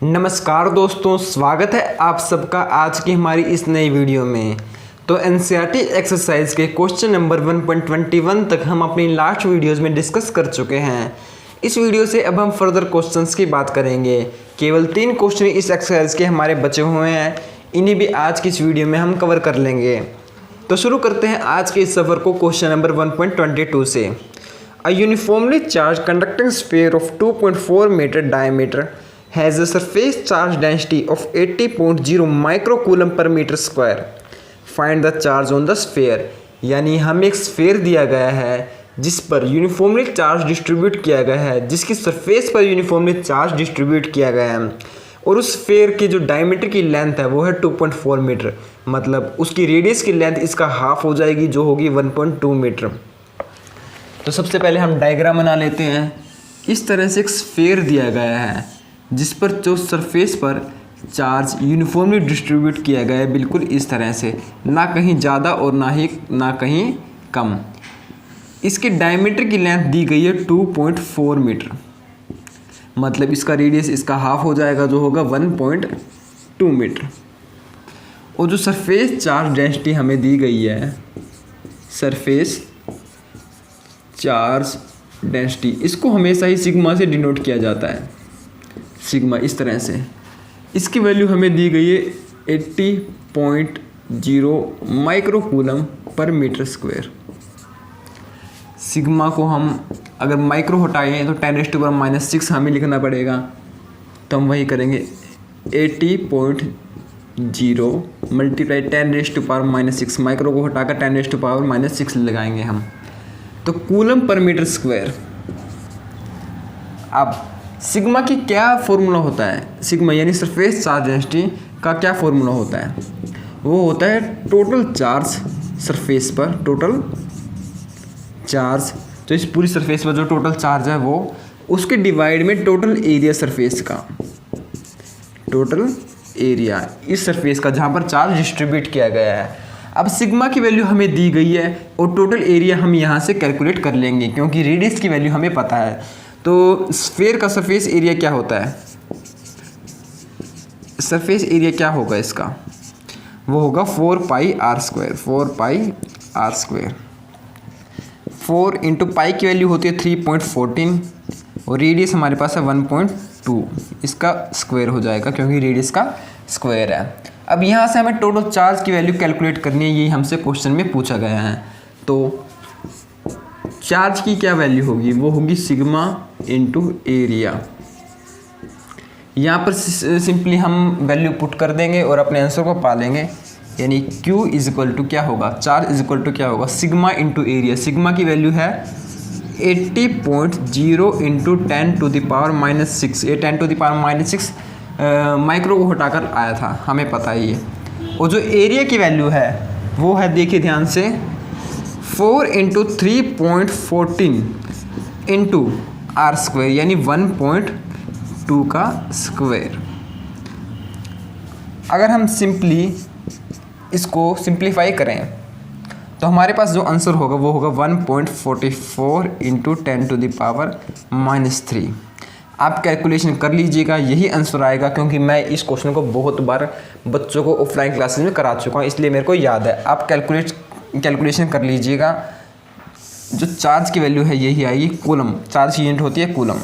नमस्कार दोस्तों, स्वागत है आप सबका आज की हमारी इस नई वीडियो में। तो एनसीईआरटी एक्सरसाइज के क्वेश्चन नंबर 1.21 तक हम अपनी लास्ट वीडियोस में डिस्कस कर चुके हैं। इस वीडियो से अब हम फर्दर क्वेश्चंस की बात करेंगे। केवल 3 क्वेश्चन इस एक्सरसाइज के हमारे बचे हुए हैं, इन्हें भी आज की इस वीडियो में हम कवर कर लेंगे। तो शुरू करते हैं आज के इस सफ़र को क्वेश्चन नंबर 1.22 से। A uniformly charged conducting sphere of 2.4 metre diameter has a surface charge density of 80.0 microcoulomb per meter square. Find the charge on the sphere. यानी हमें एक स्फेयर दिया गया है जिस पर यूनिफॉर्मली चार्ज डिस्ट्रीब्यूट किया गया है, जिसकी सरफेस पर यूनिफॉर्मली चार्ज डिस्ट्रीब्यूट किया गया है, और उस स्फेयर की जो डायमीटर की लेंथ है वो है 2.4 मीटर। मतलब उसकी रेडियस की लेंथ इसका हाफ हो जाएगी, जो होगी 1.2 मीटर। तो सबसे पहले हम डायग्राम बना लेते हैं। इस तरह से एक स्फेयर दिया गया है जिस पर जो सरफेस पर चार्ज यूनिफॉर्मली डिस्ट्रीब्यूट किया गया है, बिल्कुल इस तरह से, ना कहीं ज़्यादा और ना कहीं कम। इसके डायमीटर की लेंथ दी गई है 2.4 मीटर। मतलब इसका रेडियस इसका हाफ हो जाएगा, जो होगा 1.2 मीटर। और जो सरफेस चार्ज डेंसिटी हमें दी गई है, सरफेस चार्ज डेंसिटी, इसको हमेशा ही सिग्मा से डिनोट किया जाता है। सिग्मा इस तरह से, इसकी वैल्यू हमें दी गई है 80.0 माइक्रोकूलम पर मीटर स्क्वायर। सिग्मा को हम अगर माइक्रो हटाएं तो 10⁻⁻6 हमें लिखना पड़ेगा। तो हम वही करेंगे, 80.0 मल्टीप्लाई 10⁻⁻6, माइक्रो को हटाकर 10⁻⁻6 लगाएंगे हम। तो कूलम पर मीटर स्क्वायर। अब सिग्मा की क्या फॉर्मूला होता है? सिग्मा यानी सरफेस चार्ज डेंसिटी का क्या फॉर्मूला होता है? वो होता है टोटल चार्ज सरफेस पर, टोटल चार्ज, तो इस पूरी सरफेस पर जो टोटल चार्ज है वो, उसके डिवाइड में टोटल एरिया सरफेस का, टोटल एरिया इस सरफेस का जहाँ पर चार्ज डिस्ट्रीब्यूट किया गया है। अब सिग्मा की वैल्यू हमें दी गई है और टोटल एरिया हम यहाँ से कैलकुलेट कर लेंगे, क्योंकि रेडियस की वैल्यू हमें पता है। तो स्फीयर का सरफेस एरिया क्या होता है? सरफेस एरिया क्या होगा इसका? वो होगा 4πr²। 4πr²। 4 इंटू पाई की वैल्यू होती है 3.14 और रेडियस हमारे पास है 1.2, इसका स्क्वायर हो जाएगा क्योंकि रेडियस का स्क्वायर है। अब यहाँ से हमें टोटल चार्ज की वैल्यू कैलकुलेट करनी है, यही हमसे क्वेश्चन में पूछा गया है। तो चार्ज की क्या वैल्यू होगी? वो होगी सिग्मा इंटू एरिया। यहाँ पर सिंपली हम वैल्यू पुट कर देंगे और अपने आंसर को पा लेंगे। यानी Q इज इक्वल टू क्या होगा? चार्ज इज इक्वल टू क्या होगा? Sigma into area. सिग्मा की वैल्यू है 80.0 इंटू 10⁻⁻6। ये 10⁻⁻6 माइक्रो को हटाकर आया था, हमें पता ही है। और जो एरिया की वैल्यू है वो है, देखिए ध्यान से, 4 इंटू 3.14 इंटू r², यानी 1.2 का स्क्वायर। अगर हम सिंपली इसको सिंप्लीफाई करें तो हमारे पास जो आंसर होगा वो होगा 1.44 इंटू 10⁻⁻3। आप कैलकुलेशन कर लीजिएगा, यही आंसर आएगा, क्योंकि मैं इस क्वेश्चन को बहुत बार बच्चों को ऑफलाइन क्लासेस में करा चुका हूँ, इसलिए मेरे को याद है। आप कैलकुलेशन कर लीजिएगा। जो चार्ज की वैल्यू है यही आएगी, कूलम। चार्ज की यूनिट होती है कूलम।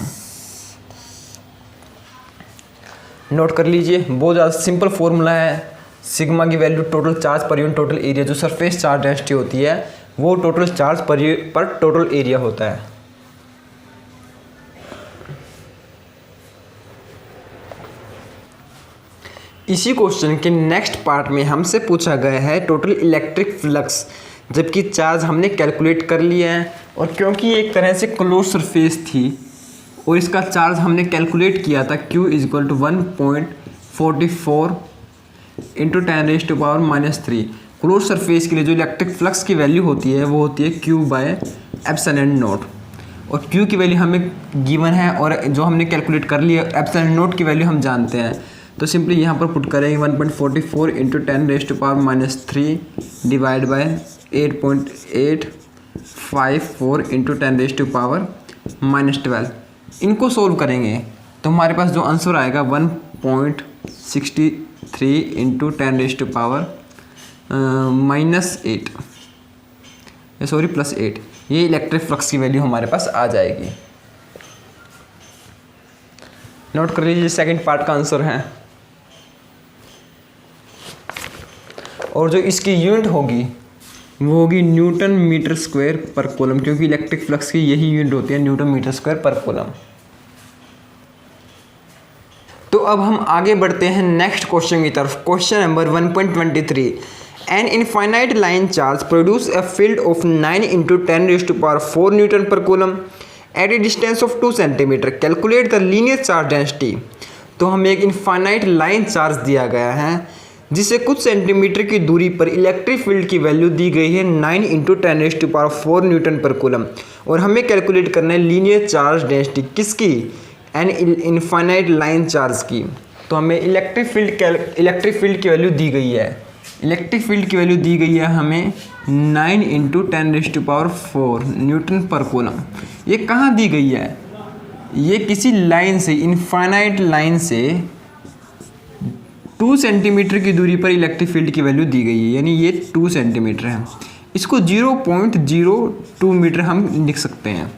नोट कर लीजिए, बहुत ज़्यादा सिंपल फॉर्मूला है। सिग्मा की value total charge per unit total area, जो सरफेस चार्ज डेंसिटी होती है वो टोटल चार्ज पर टोटल एरिया होता है। इसी क्वेश्चन के नेक्स्ट पार्ट में हमसे पूछा गया है टोटल इलेक्ट्रिक फ्लक्स, जबकि चार्ज हमने कैलकुलेट कर लिया है। और क्योंकि एक तरह से क्लोज सरफेस थी और इसका चार्ज हमने कैलकुलेट किया था, Q is equal to 1.44 into 10⁻⁻3। Close surface के लिए जो इलेक्ट्रिक फ्लक्स की वैल्यू होती है वो होती है Q/ε0। और Q की वैल्यू हमें गिवन है और जो हमने कैलकुलेट कर लिया, ε0 की वैल्यू हम जानते हैं। तो सिंपली यहाँ पर पुट करेंगे 1.44 इंटू 10⁻⁻3 डिवाइड बाय 8.854 इंटू 10⁻⁻12। इनको सोल्व करेंगे तो हमारे पास जो आंसर आएगा 0.63 इंटू 10⁻⁻8 सॉरी +8, ये इलेक्ट्रिक फ्लक्स की वैल्यू हमारे पास आ जाएगी। नोट कर लीजिए, सेकंड पार्ट का आंसर है। और जो इसकी यूनिट होगी वो होगी न्यूटन मीटर स्क्वायर पर कूलम, क्योंकि इलेक्ट्रिक फ्लक्स की यही यूनिट होती है, न्यूटन मीटर स्क्वायर पर कूलम। तो अब हम आगे बढ़ते हैं नेक्स्ट क्वेश्चन की तरफ। Question number 1.23, an infinite line charge produce a field of 9 into 10⁴ newton per coulomb at a distance of 2 centimetre, calculate the linear charge density. तो हमें एक इनफाइनाइट लाइन चार्ज दिया गया है जिसे कुछ सेंटीमीटर की दूरी पर इलेक्ट्रिक फील्ड की वैल्यू दी गई है 9 इंटू 10⁴ न्यूटन पर कूलम, और हमें कैलकुलेट करना है लीनियर चार्ज डेंसिटी किसकी, एन इनफाइनाइट लाइन चार्ज की। तो हमें इलेक्ट्रिक फील्ड की वैल्यू दी गई है, इलेक्ट्रिक फील्ड की वैल्यू दी गई है हमें 9 इंटू 10⁴ न्यूटन पर कूलम। ये कहाँ दी गई है, ये किसी लाइन से, इनफाइनाइट लाइन से 2 सेंटीमीटर की दूरी पर इलेक्ट्रिक फील्ड की वैल्यू दी गई है, यानी ये 2 सेंटीमीटर है। इसको 0.02 मीटर हम लिख सकते हैं,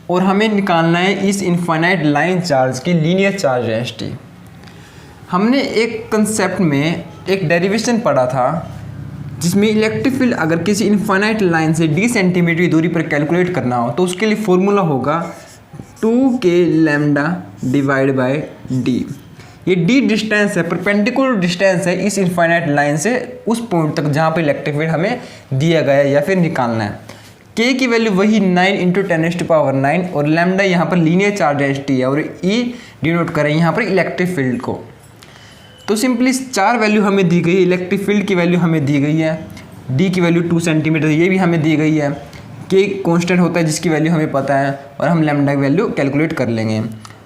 और हमें निकालना है इस इनफाइनाइट लाइन चार्ज की लीनियर चार्ज डेंसिटी। हमने एक कंसेप्ट में एक डेरिवेशन पढ़ा था जिसमें इलेक्ट्रिक फील्ड अगर किसी इनफाइनाइट लाइन से d सेंटीमीटर की दूरी पर कैलकुलेट करना हो तो उसके लिए फॉर्मूला होगा 2k λ/d। ये d डिस्टेंस है, परपेंडिकुलर डिस्टेंस है इस इनफाइनाइट लाइन से उस पॉइंट तक जहाँ पर इलेक्ट्रिक फील्ड हमें दिया गया है या फिर निकालना है। k की वैल्यू वही 9 इंटू 10⁻⁹ और लैम्डा यहाँ पर लीनियर चार्ज डेंसिटी है, और e डिनोट करें यहाँ पर इलेक्ट्रिक फील्ड को। तो सिंपली 4 वैल्यू हमें दी गई है, इलेक्ट्रिक फील्ड की वैल्यू हमें दी गई है, d की वैल्यू 2 सेंटीमीटर ये भी हमें दी गई है, k कांस्टेंट होता है जिसकी वैल्यू हमें पता है, और हम लैम्डा की वैल्यू कैलकुलेट कर लेंगे।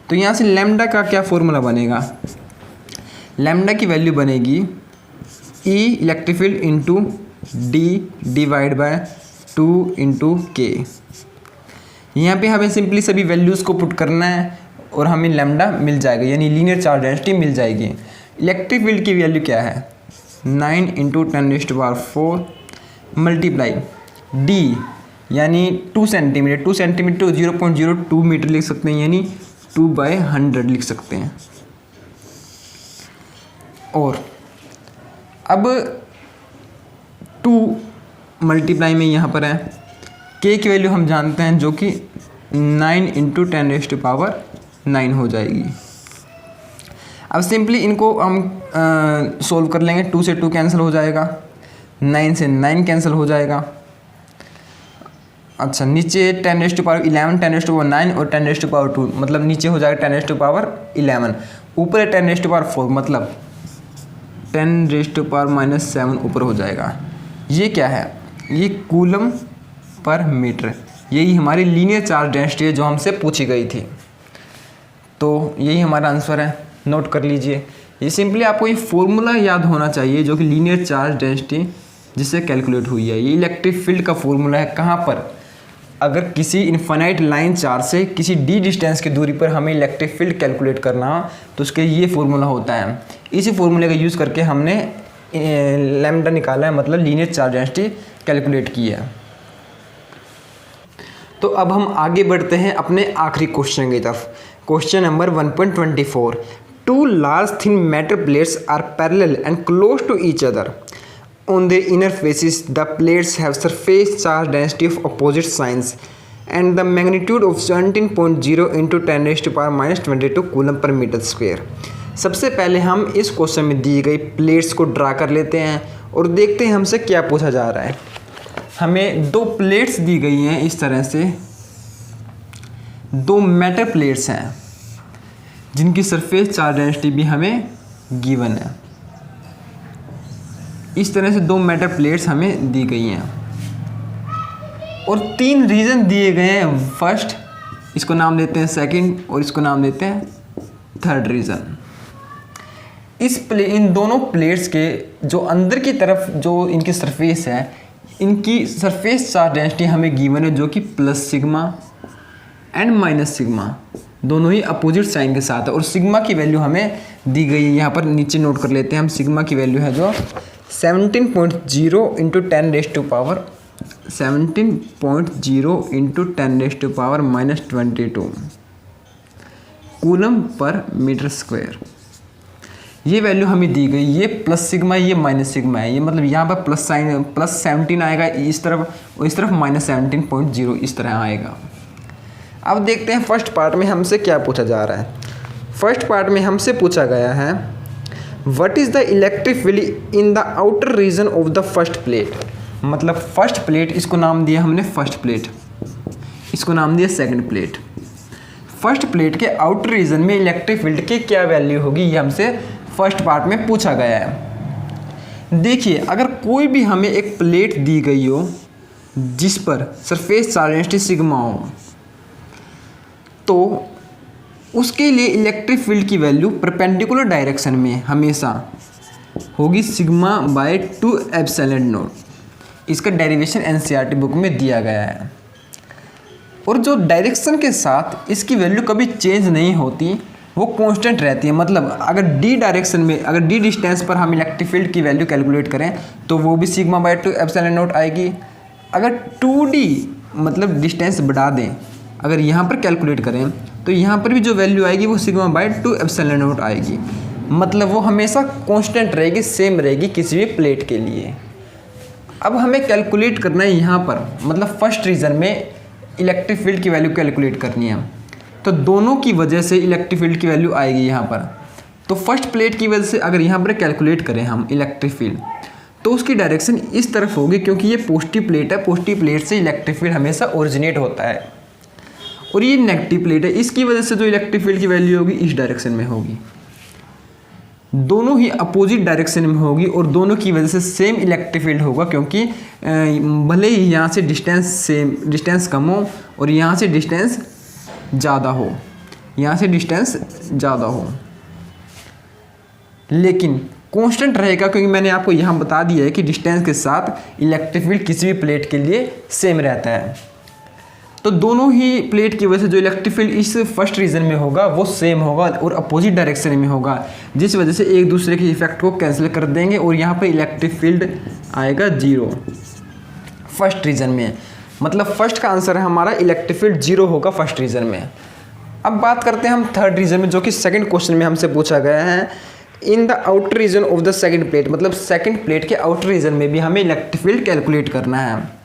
तो यहाँ से लैम्डा का क्या फॉर्मूला बनेगा, लैम्डा की वैल्यू बनेगी e electric field into d/2 into k। यहाँ पे हमें सिंपली सभी वैल्यूज़ को पुट करना है और हमें लैम्डा मिल जाएगा, यानी लीनियर चार्ज डेंसिटी मिल जाएगी। इलेक्ट्रिक फील्ड की वैल्यू क्या है, 9 इंटू 10⁴ मल्टीप्लाई d यानी 2 सेंटीमीटर, 2 सेंटीमीटर 0.02 मीटर लिख सकते हैं, यानी 2/100 लिख सकते हैं। और अब 2 मल्टीप्लाई में यहाँ पर है, k की वैल्यू हम जानते हैं जो कि 9 इंटू 10⁻⁹ हो जाएगी। अब सिंपली इनको हम सोल्व कर लेंगे, 2 से 2 कैंसिल हो जाएगा, 9 से 9 कैंसिल हो जाएगा। अच्छा, नीचे 10⁻11 10⁻9 और 10⁻2, मतलब नीचे हो जाएगा 10⁻11, ऊपर है 10⁻4, मतलब 10⁻⁻7 ऊपर हो जाएगा। ये क्या है, ये कूलम पर मीटर, यही हमारी लीनियर चार्ज डेंसिटी है जो हमसे पूछी गई थी। तो यही हमारा आंसर है, नोट कर लीजिए। ये सिंपली आपको ये फॉर्मूला याद होना चाहिए जो कि लीनियर चार्ज डेंसिटी जिससे कैलकुलेट हुई है। ये इलेक्ट्रिक फील्ड का फॉर्मूला है, कहाँ पर, अगर किसी इनफाइनाइट लाइन चार्ज से किसी d डिस्टेंस की दूरी पर हमें इलेक्ट्रिक फील्ड कैलकुलेट करना हो तो उसके ये फॉर्मूला होता है। इसी फॉर्मूले का यूज़ करके हमने लैम्डा निकाला है, मतलब लीनियर चार्ज डेंसिटी कैलकुलेट की है। तो अब हम आगे बढ़ते हैं अपने आखिरी क्वेश्चन की तरफ। Question number 1.24, 2 large thin metal plates are parallel and close to each other. On their inner faces, the plates have surface charge density of opposite signs and the magnitude of 17.0 into 10⁻⁻22 coulomb per metre square. सबसे पहले हम इस question में दी गई plates को draw कर लेते हैं और देखते हैं हमसे क्या पूछा जा रहा है। हमें 2 प्लेट्स दी गई हैं, इस तरह से 2 मेटल प्लेट्स हैं जिनकी सरफेस चार्ज डेंसिटी भी हमें गिवन है। इस तरह से 2 मेटल प्लेट्स हमें दी गई हैं और 3 रीजन दिए गए हैं। फर्स्ट, इसको नाम देते हैं सेकंड, और इसको नाम देते हैं थर्ड रीजन। इन दोनों प्लेट्स के जो अंदर की तरफ जो इनकी सरफेस है, इनकी सरफेस चार्ज डेंसिटी हमें गिवन है जो कि +σ एंड -σ। दोनों ही अपोजिट साइन के साथ है। और सिग्मा की वैल्यू हमें दी गई है, यहाँ पर नीचे नोट कर लेते हैं हम। सिग्मा की वैल्यू है जो 17.0 into 10 raise to power 17.0 into 10 raise to power -22 coulomb per metre square. ये वैल्यू हमें दी गई, ये प्लस सिग्मा ये माइनस सिग्मा है। ये मतलब यहाँ पर प्लस साइन +17 आएगा इस तरफ और इस तरफ -17.0 इस तरह आएगा। अब देखते हैं फर्स्ट पार्ट में हमसे क्या पूछा जा रहा है। फर्स्ट पार्ट में हमसे पूछा गया है what is the electric field in the outer region of the first plate. मतलब फर्स्ट प्लेट, इसको नाम दिया हमने फर्स्ट प्लेट, इसको नाम दिया सेकंड प्लेट। फर्स्ट प्लेट के आउटर रीजन में इलेक्ट्रिक फील्ड की क्या वैल्यू होगी, ये हमसे फर्स्ट पार्ट में पूछा गया है। देखिए, अगर कोई भी हमें एक प्लेट दी गई हो जिस पर सरफेस चार्ज डेंसिटी सिग्मा हो, तो उसके लिए इलेक्ट्रिक फील्ड की वैल्यू परपेंडिकुलर डायरेक्शन में हमेशा होगी सिग्मा बाय 2 एप्सिलॉन नॉट। इसका डेरिवेशन एनसीईआरटी बुक में दिया गया है। और जो डायरेक्शन के साथ इसकी वैल्यू कभी चेंज नहीं होती, वो कांस्टेंट रहती है। मतलब अगर डी डायरेक्शन में, अगर डी डिस्टेंस पर हम इलेक्ट्रिक फील्ड की वैल्यू कैलकुलेट करें तो वो भी सिग्मा बाय 2 एप्सिलॉन नॉट आएगी। अगर 2D मतलब डिस्टेंस बढ़ा दें, अगर यहाँ पर कैलकुलेट करें तो यहाँ पर भी जो वैल्यू आएगी वो सिग्मा बाय 2 एप्सिलॉन नॉट आएगी। मतलब वो हमेशा कांस्टेंट रहेगी, सेम रहेगी किसी भी प्लेट के लिए। अब हमें कैलकुलेट करना है यहाँ पर, मतलब फर्स्ट रीजन में इलेक्ट्रिक फील्ड की वैल्यू कैलकुलेट करनी है। तो दोनों की वजह से इलेक्ट्रिक फील्ड की वैल्यू आएगी यहाँ पर। तो फर्स्ट प्लेट की वजह से अगर यहाँ पर कैलकुलेट करें हम इलेक्ट्रिक फील्ड, तो उसकी डायरेक्शन इस तरफ होगी, क्योंकि ये पॉजिटिव प्लेट है। पॉजिटिव प्लेट से इलेक्ट्रिक फील्ड हमेशा ओरिजिनेट होता है। और ये नेगेटिव प्लेट है, इसकी वजह से जो इलेक्ट्रिक फील्ड की वैल्यू होगी इस डायरेक्शन में होगी। दोनों ही अपोजिट डायरेक्शन में होगी और दोनों की वजह से सेम इलेक्ट्रिक फील्ड होगा, क्योंकि भले ही यहाँ से डिस्टेंस कम हो और यहाँ से डिस्टेंस ज़्यादा हो, यहाँ से डिस्टेंस ज़्यादा हो, लेकिन कांस्टेंट रहेगा, क्योंकि मैंने आपको यहाँ बता दिया है कि डिस्टेंस के साथ इलेक्ट्रिक फील्ड किसी भी प्लेट के लिए सेम रहता है। तो दोनों ही प्लेट की वजह से जो इलेक्ट्रिक फील्ड इस फर्स्ट रीजन में होगा वो सेम होगा और अपोजिट डायरेक्शन में होगा, जिस वजह से एक दूसरे के इफेक्ट को कैंसिल कर देंगे और यहाँ पर इलेक्ट्रिक फील्ड आएगा 0 फर्स्ट रीजन में। मतलब फर्स्ट का आंसर है हमारा इलेक्ट्रिक फील्ड 0 होगा फर्स्ट रीजन में। अब बात करते हैं हम थर्ड रीजन में, जो कि सेकंड क्वेश्चन में हमसे पूछा गया है in the outer region of the second plate. मतलब सेकंड प्लेट के आउटर रीजन में भी हमें इलेक्ट्रिक फील्ड कैलकुलेट करना है।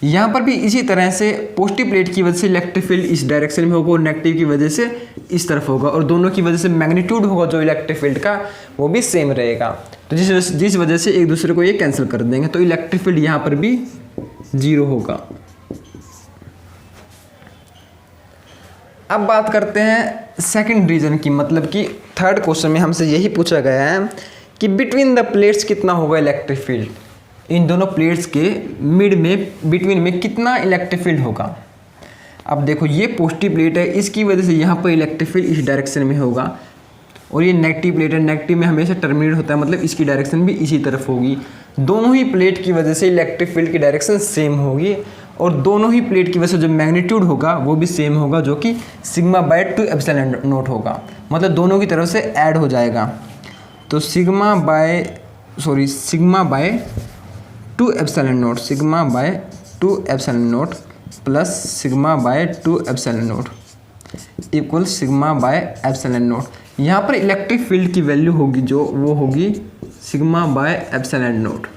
यहाँ पर भी इसी तरह से पॉजिटिव प्लेट की वजह से इलेक्ट्रिक फील्ड इस डायरेक्शन में होगा और नेगेटिव की वजह से इस तरफ होगा, और दोनों की वजह से मैग्नीट्यूड होगा जो इलेक्ट्रिक फील्ड का वो भी सेम रहेगा। तो जिस वजह से एक दूसरे को ये कैंसिल कर देंगे, तो इलेक्ट्रिक फील्ड यहाँ पर भी 0 होगा। अब बात करते हैं सेकंड रीजन की, मतलब कि थर्ड क्वेश्चन में हमसे यही पूछा गया है कि बिटवीन द प्लेट्स कितना होगा इलेक्ट्रिक फील्ड। इन दोनों प्लेट्स के मिड में, बिटवीन में कितना इलेक्ट्रिक फील्ड होगा। अब देखो, ये पॉजिटिव प्लेट है, इसकी वजह से यहाँ पर इलेक्ट्रिक फील्ड इस डायरेक्शन में होगा, और ये नेगेटिव प्लेट है, नेगेटिव में हमेशा टर्मिनेट होता है, मतलब इसकी डायरेक्शन भी इसी तरफ होगी। दोनों ही प्लेट की वजह से इलेक्ट्रिक फील्ड की डायरेक्शन सेम होगी, और दोनों ही प्लेट की वजह से जो मैग्नीट्यूड होगा वो भी सेम होगा, जो कि सिग्मा बाय 2 एप्सिलॉन नॉट होगा। मतलब दोनों की तरफ से ऐड हो जाएगा। तो sigma bye 2 epsilon not, sigma bye 2 epsilon not plus sigma bye 2 epsilon not equal sigma by epsilon nought. यहाँ पर इलेक्ट्रिक फील्ड की वैल्यू होगी जो वो होगी सिग्मा बाय एप्सिलॉन नॉट।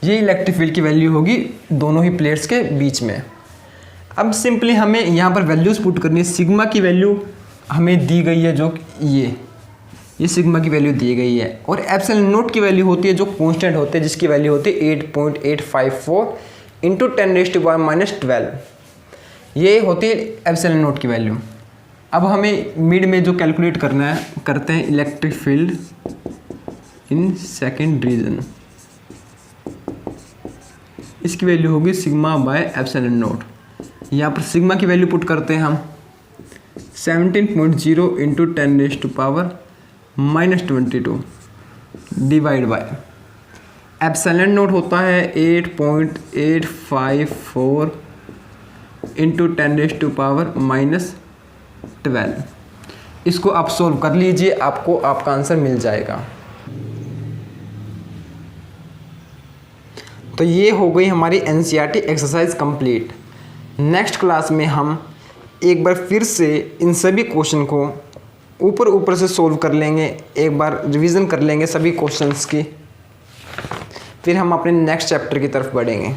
ये इलेक्ट्रिक फील्ड की वैल्यू होगी दोनों ही प्लेट्स के बीच में। अब सिंपली हमें यहाँ पर वैल्यूज पुट करनी है। सिग्मा की वैल्यू हमें दी गई है, जो ये सिग्मा की वैल्यू दी गई है, और एप्सिलॉन नॉट की वैल्यू होती है जो कांस्टेंट होते हैं, जिसकी वैल्यू होती है 8.854 इंटू 10⁻⁻12। ये होती है एप्सिलॉन नॉट की वैल्यू। अब हमें मिड में जो कैलकुलेट करना है, करते हैं electric field in second region. इसकी वैल्यू होगी सिग्मा बाय एप्सिलॉन नॉट। यहाँ पर सिग्मा की वैल्यू पुट करते हैं हम 17.0 into 10⁻⁻22 divide by epsilon not होता है 8.854 इंटू 10⁻⁻12। इसको आप सोल्व कर लीजिए, आपको आपका आंसर मिल जाएगा। तो ये हो गई हमारी NCERT exercise complete. Next class में हम एक बार फिर से इन सभी क्वेश्चन को ऊपर से सोल्व कर लेंगे, एक बार रिवीजन कर लेंगे सभी क्वेश्चंस की, फिर हम अपने नेक्स्ट चैप्टर की तरफ बढ़ेंगे।